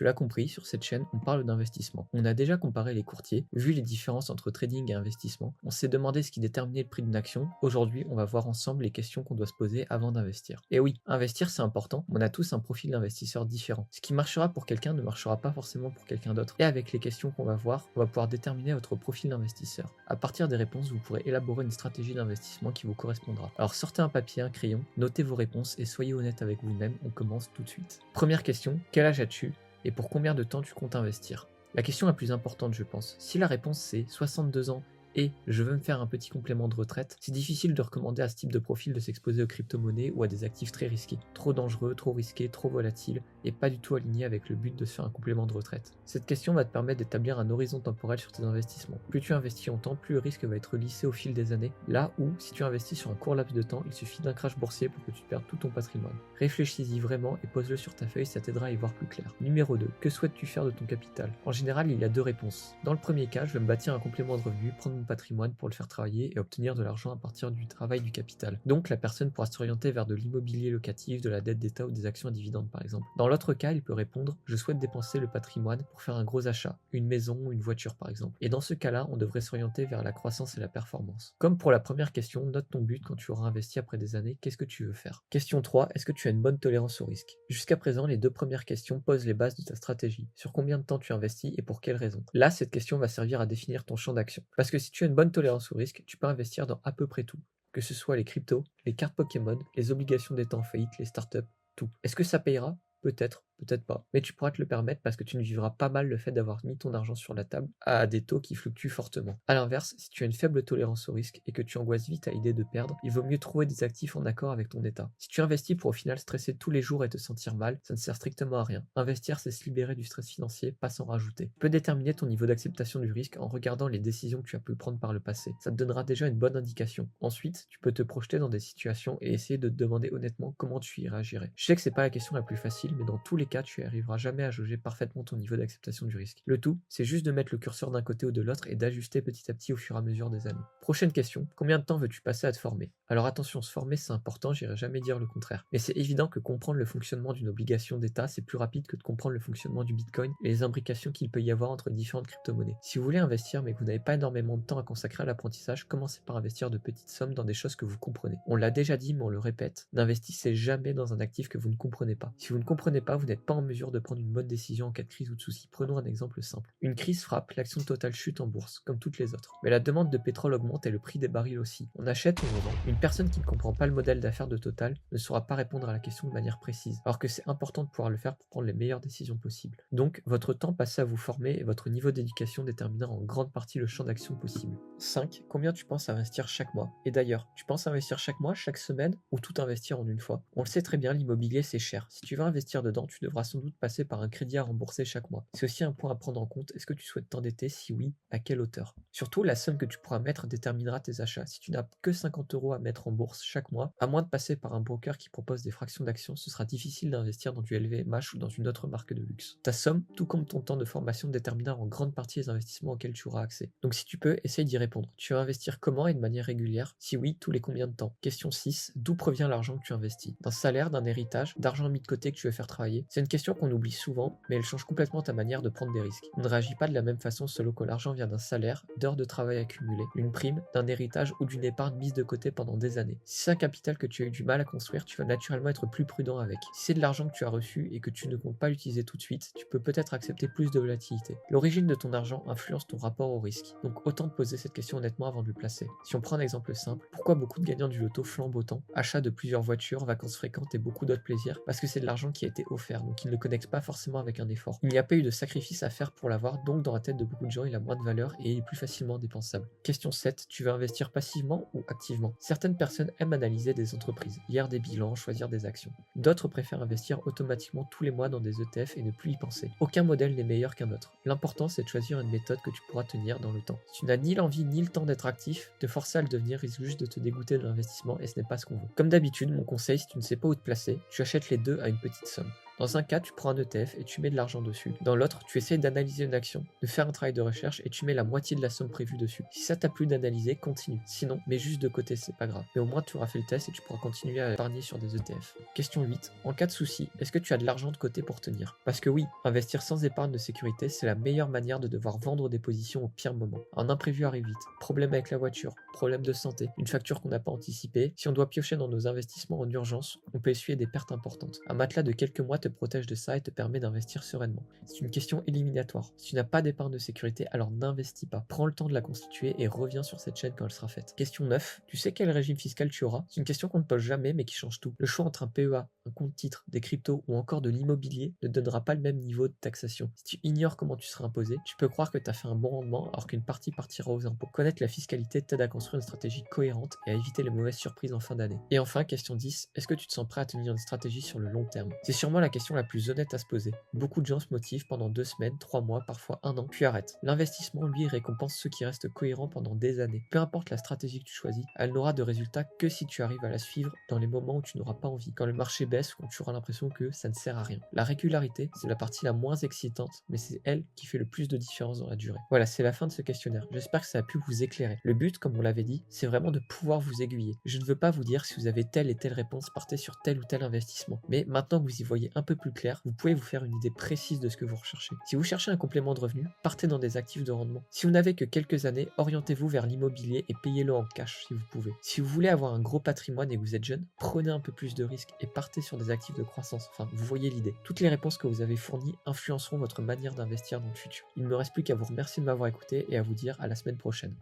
Tu l'as compris, sur cette chaîne, on parle d'investissement. On a déjà comparé les courtiers, vu les différences entre trading et investissement. On s'est demandé ce qui déterminait le prix d'une action. Aujourd'hui, on va voir ensemble les questions qu'on doit se poser avant d'investir. Et oui, investir c'est important, mais on a tous un profil d'investisseur différent. Ce qui marchera pour quelqu'un ne marchera pas forcément pour quelqu'un d'autre. Et avec les questions qu'on va voir, on va pouvoir déterminer votre profil d'investisseur. À partir des réponses, vous pourrez élaborer une stratégie d'investissement qui vous correspondra. Alors sortez un papier, un crayon, notez vos réponses et soyez honnête avec vous-même. On commence tout de suite. Première question, quel âge as-tu et pour combien de temps tu comptes investir? La question la plus importante, je pense. Si la réponse c'est 62 ans et je veux me faire un petit complément de retraite, c'est difficile de recommander à ce type de profil de s'exposer aux crypto-monnaies ou à des actifs très risqués. Trop dangereux, trop risqués, trop volatiles et pas du tout aligné avec le but de se faire un complément de retraite. Cette question va te permettre d'établir un horizon temporel sur tes investissements. Plus tu investis longtemps, plus le risque va être lissé au fil des années, là où, si tu investis sur un court laps de temps, il suffit d'un crash boursier pour que tu perdes tout ton patrimoine. Réfléchis-y vraiment et pose-le sur ta feuille, ça t'aidera à y voir plus clair. Numéro 2. Que souhaites-tu faire de ton capital? En général, il y a deux réponses. Dans le premier cas, je vais me bâtir un complément de revenu, prendre mon patrimoine pour le faire travailler et obtenir de l'argent à partir du travail du capital. Donc la personne pourra s'orienter vers de l'immobilier locatif, de la dette d'État ou des actions à dividendes par exemple. Dans l'autre cas, il peut répondre « Je souhaite dépenser le patrimoine pour faire un gros achat, une maison ou une voiture par exemple ». Et dans ce cas-là, on devrait s'orienter vers la croissance et la performance. Comme pour la première question, note ton but quand tu auras investi après des années, qu'est-ce que tu veux faire? Question 3, est-ce que tu as une bonne tolérance au risque? Jusqu'à présent, les deux premières questions posent les bases de ta stratégie. Sur combien de temps tu investis et pour quelles raisons? Là, cette question va servir à définir ton champ d'action. Parce que si tu as une bonne tolérance au risque, tu peux investir dans à peu près tout. Que ce soit les cryptos, les cartes Pokémon, les obligations d'État en faillite, les startups, tout. Est-ce que ça payera? Peut-être, peut-être pas. Mais tu pourras te le permettre parce que tu ne vivras pas mal le fait d'avoir mis ton argent sur la table à des taux qui fluctuent fortement. A l'inverse, si tu as une faible tolérance au risque et que tu angoisses vite à l'idée de perdre, il vaut mieux trouver des actifs en accord avec ton état. Si tu investis pour au final stresser tous les jours et te sentir mal, ça ne sert strictement à rien. Investir, c'est se libérer du stress financier, pas s'en rajouter. Tu peux déterminer ton niveau d'acceptation du risque en regardant les décisions que tu as pu prendre par le passé. Ça te donnera déjà une bonne indication. Ensuite, tu peux te projeter dans des situations et essayer de te demander honnêtement comment tu y réagirais. Je sais que c'est pas la question la plus facile, mais dans tous les cas, tu arriveras jamais à jauger parfaitement ton niveau d'acceptation du risque. Le tout, c'est juste de mettre le curseur d'un côté ou de l'autre et d'ajuster petit à petit au fur et à mesure des années. Prochaine question, combien de temps veux-tu passer à te former? Alors attention, se former c'est important, j'irai jamais dire le contraire. Mais c'est évident que comprendre le fonctionnement d'une obligation d'État, c'est plus rapide que de comprendre le fonctionnement du Bitcoin et les imbrications qu'il peut y avoir entre différentes crypto-monnaies. Si vous voulez investir mais que vous n'avez pas énormément de temps à consacrer à l'apprentissage, commencez par investir de petites sommes dans des choses que vous comprenez. On l'a déjà dit mais on le répète, n'investissez jamais dans un actif que vous ne comprenez pas. Si vous ne comprenez pas, vous n'êtes pas en mesure de prendre une bonne décision en cas de crise ou de souci. Prenons un exemple simple. Une crise frappe, l'action Total chute en bourse, comme toutes les autres. Mais la demande de pétrole augmente et le prix des barils aussi. On achète ou on vend. Une personne qui ne comprend pas le modèle d'affaires de Total ne saura pas répondre à la question de manière précise, alors que c'est important de pouvoir le faire pour prendre les meilleures décisions possibles. Donc, votre temps passé à vous former et votre niveau d'éducation déterminera en grande partie le champ d'action possible. 5. Combien tu penses investir chaque mois? Et d'ailleurs, tu penses investir chaque mois, chaque semaine, ou tout investir en une fois? On le sait très bien, l'immobilier c'est cher. Si tu veux investir dedans, tu devras sans doute passer par un crédit à rembourser chaque mois. C'est aussi un point à prendre en compte. Est-ce que tu souhaites t'endetter? Si oui, à quelle hauteur? Surtout, la somme que tu pourras mettre déterminera tes achats. Si tu n'as que 50 € à mettre en bourse chaque mois, à moins de passer par un broker qui propose des fractions d'actions, ce sera difficile d'investir dans du LVMH ou dans une autre marque de luxe. Ta somme, tout comme ton temps de formation, déterminera en grande partie les investissements auxquels tu auras accès. Donc si tu peux, essaye d'y répondre. Tu veux investir comment et de manière régulière? Si oui, tous les combien de temps? Question 6. D'où provient l'argent que tu investis? D'un salaire, d'un héritage, d'argent mis de côté que tu veux faire travailler? C'est une question qu'on oublie souvent, mais elle change complètement ta manière de prendre des risques. On ne réagit pas de la même façon selon que l'argent vient d'un salaire, d'heures de travail accumulées, d'une prime, d'un héritage ou d'une épargne mise de côté pendant des années. Si c'est un capital que tu as eu du mal à construire, tu vas naturellement être plus prudent avec. Si c'est de l'argent que tu as reçu et que tu ne comptes pas l'utiliser tout de suite, tu peux peut-être accepter plus de volatilité. L'origine de ton argent influence ton rapport au risque, donc autant te poser cette question honnêtement avant de le placer. Si on prend un exemple simple, pourquoi beaucoup de gagnants du loto flambent autant? Achat de plusieurs voitures, vacances fréquentes et beaucoup d'autres plaisirs? Parce que c'est de l'argent qui a été offert, donc ils ne connectent pas forcément avec un effort. Il n'y a pas eu de sacrifice à faire pour l'avoir, donc dans la tête de beaucoup de gens, il a moins de valeur et est plus facilement dépensable. Question 7. Tu veux investir passivement ou activement? Certaines personnes aiment analyser des entreprises, lire des bilans, choisir des actions. D'autres préfèrent investir automatiquement tous les mois dans des ETF et ne plus y penser. Aucun modèle n'est meilleur qu'un autre. L'important, c'est de choisir une méthode que tu pourras tenir dans le temps. Si tu n'as ni l'envie ni le temps d'être actif, te forcer à le devenir risque juste de te dégoûter de l'investissement et ce n'est pas ce qu'on veut. Comme d'habitude, mon conseil, si tu ne sais pas où te placer, tu achètes les deux à une petite somme. Dans un cas, tu prends un ETF et tu mets de l'argent dessus. Dans l'autre, tu essayes d'analyser une action, de faire un travail de recherche et tu mets la moitié de la somme prévue dessus. Si ça t'a plu d'analyser, continue. Sinon, mets juste de côté, c'est pas grave. Mais au moins, tu auras fait le test et tu pourras continuer à épargner sur des ETF. Question 8. En cas de souci, est-ce que tu as de l'argent de côté pour tenir? Parce que oui, investir sans épargne de sécurité, c'est la meilleure manière de devoir vendre des positions au pire moment. Un imprévu arrive vite, problème avec la voiture, problème de santé, une facture qu'on n'a pas anticipée. Si on doit piocher dans nos investissements en urgence, on peut essuyer des pertes importantes. Un matelas de quelques mois te protège de ça et te permet d'investir sereinement. C'est une question éliminatoire. Si tu n'as pas d'épargne de sécurité, alors n'investis pas. Prends le temps de la constituer et reviens sur cette chaîne quand elle sera faite. Question 9. Tu sais quel régime fiscal tu auras? C'est une question qu'on ne pose jamais mais qui change tout. Le choix entre un PEA, un compte titre, des cryptos ou encore de l'immobilier ne donnera pas le même niveau de taxation. Si tu ignores comment tu seras imposé, tu peux croire que tu as fait un bon rendement alors qu'une partie partira aux impôts. Connaître la fiscalité t'aide à construire une stratégie cohérente et à éviter les mauvaises surprises en fin d'année. Et enfin, question 10. Est-ce que tu te sens prêt à tenir une stratégie sur le long terme? C'est sûrement la question la plus honnête à se poser. Beaucoup de gens se motivent pendant 2 semaines, 3 mois, parfois 1 an, puis arrêtent. L'investissement, lui, récompense ceux qui restent cohérents pendant des années. Peu importe la stratégie que tu choisis, elle n'aura de résultat que si tu arrives à la suivre dans les moments où tu n'auras pas envie, quand le marché baisse ou quand tu auras l'impression que ça ne sert à rien. La régularité, c'est la partie la moins excitante, mais c'est elle qui fait le plus de différence dans la durée. Voilà, c'est la fin de ce questionnaire. J'espère que ça a pu vous éclairer. Le but, comme on l'avait dit, c'est vraiment de pouvoir vous aiguiller. Je ne veux pas vous dire si vous avez telle et telle réponse, partez sur tel ou tel investissement. Mais maintenant que vous y voyez un peu plus clair, vous pouvez vous faire une idée précise de ce que vous recherchez. Si vous cherchez un complément de revenu, partez dans des actifs de rendement. Si vous n'avez que quelques années, orientez-vous vers l'immobilier et payez-le en cash si vous pouvez. Si vous voulez avoir un gros patrimoine et que vous êtes jeune, prenez un peu plus de risques et partez sur des actifs de croissance. Enfin, vous voyez l'idée. Toutes les réponses que vous avez fournies influenceront votre manière d'investir dans le futur. Il ne me reste plus qu'à vous remercier de m'avoir écouté et à vous dire à la semaine prochaine.